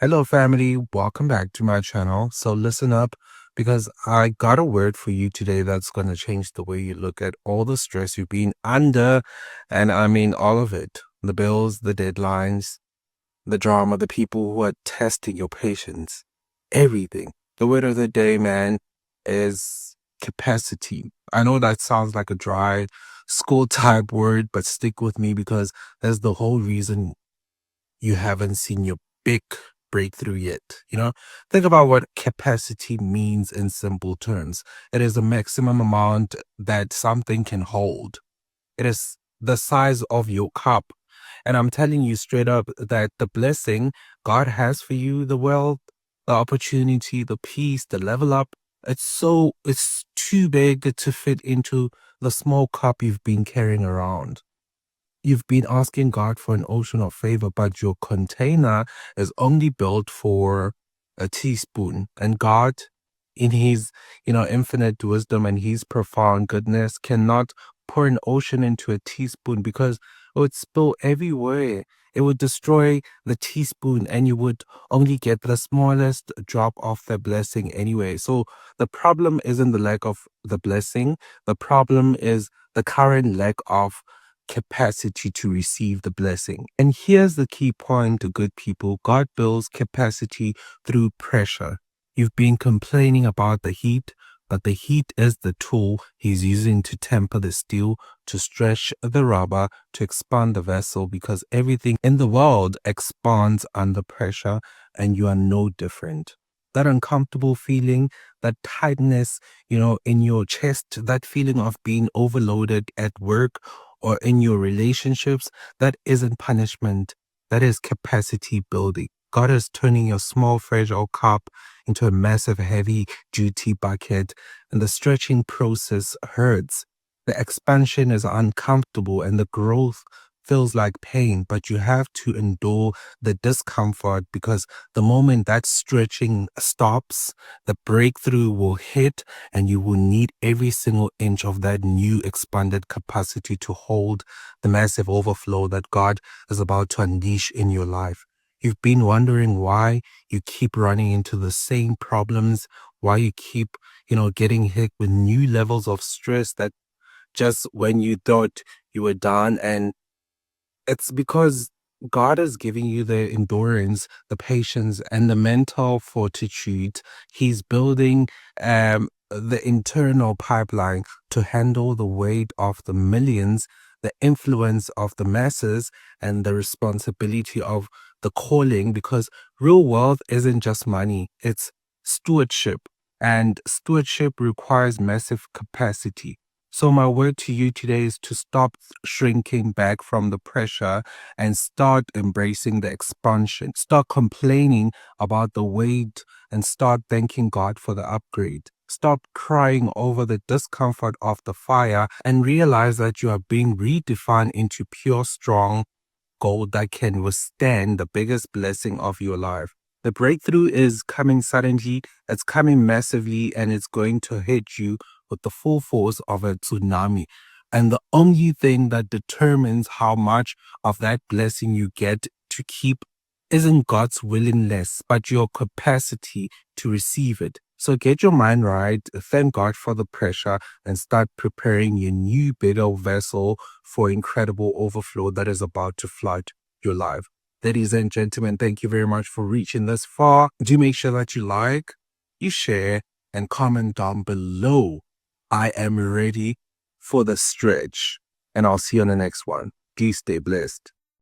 Hello, family. Welcome back to my channel. So, listen up because I got a word for you today that's going to change the way you look at all the stress you've been under. And I mean, all of it, the bills, the deadlines, the drama, the people who are testing your patience, everything. The word of the day, man, is capacity. I know that sounds like a dry school type word, but stick with me because that's the whole reason you haven't seen your big breakthrough yet. Think about what capacity means in simple terms. It is the maximum amount that something can hold. It is the size of your cup. And I'm telling you straight up that the blessing God has for you, the wealth, the opportunity, the peace, the level up, it's too big to fit into the small cup you've been carrying around. You've been asking God for an ocean of favor, but your container is only built for a teaspoon. And God, in his, infinite wisdom and his profound goodness, cannot pour an ocean into a teaspoon because it would spill everywhere. It would destroy the teaspoon and you would only get the smallest drop of the blessing anyway. So the problem isn't the lack of the blessing. The problem is the current lack of capacity to receive the blessing. And here's the key point to good people: God builds capacity through pressure. You've been complaining about the heat, but the heat is the tool he's using to temper the steel, to stretch the rubber, to expand the vessel, because everything in the world expands under pressure, and you are no different. That uncomfortable feeling, that tightness, in your chest, that feeling of being overloaded at work or in your relationships, that isn't punishment. That is capacity building. God is turning your small, fragile cup into a massive, heavy duty bucket, and the stretching process hurts. The expansion is uncomfortable and the growth feels like pain, but you have to endure the discomfort because the moment that stretching stops, the breakthrough will hit and you will need every single inch of that new expanded capacity to hold the massive overflow that God is about to unleash in your life. You've been wondering why you keep running into the same problems, why you keep, getting hit with new levels of stress that just when you thought you were done. And it's because God is giving you the endurance, the patience, and the mental fortitude. He's building the internal pipeline to handle the weight of the millions, the influence of the masses, and the responsibility of the calling. Because real wealth isn't just money, it's stewardship. And stewardship requires massive capacity. So, my word to you today is to stop shrinking back from the pressure and start embracing the expansion. Start complaining about the weight and start thanking God for the upgrade. Stop crying over the discomfort of the fire and realize that you are being redefined into pure, strong gold that can withstand the biggest blessing of your life. The breakthrough is coming suddenly, it's coming massively, and it's going to hit you with the full force of a tsunami. And the only thing that determines how much of that blessing you get to keep isn't God's willingness, but your capacity to receive it. So get your mind right, thank God for the pressure, and start preparing your new, bigger vessel for incredible overflow that is about to flood your life. Ladies and gentlemen, thank you very much for reaching this far. Do make sure that you like, you share, and comment down below. I am ready for the stretch, and I'll see you on the next one. Please stay blessed.